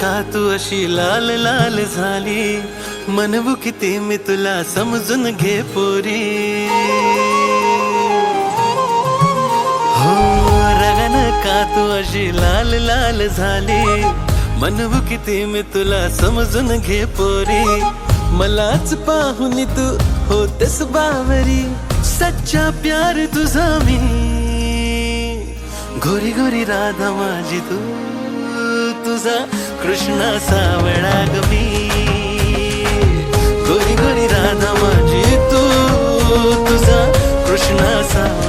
का तू अशी लाल लाल झाली, म्हणू किती मी तुला समजून घे पोरी. हो रगन का तू अशी लाल लाल झाली, म्हणू किती मी तुला समजून घे पोरी. मलाच पाहून तू होतेस बावरी, सच्चा प्यार तुझा मी. गोरी गोरी राधा माझी तू, तुझा कृष्णा सावळा ग मी. गोरी गोरी राधा माझी तू, तुझा कृष्णा सावळा.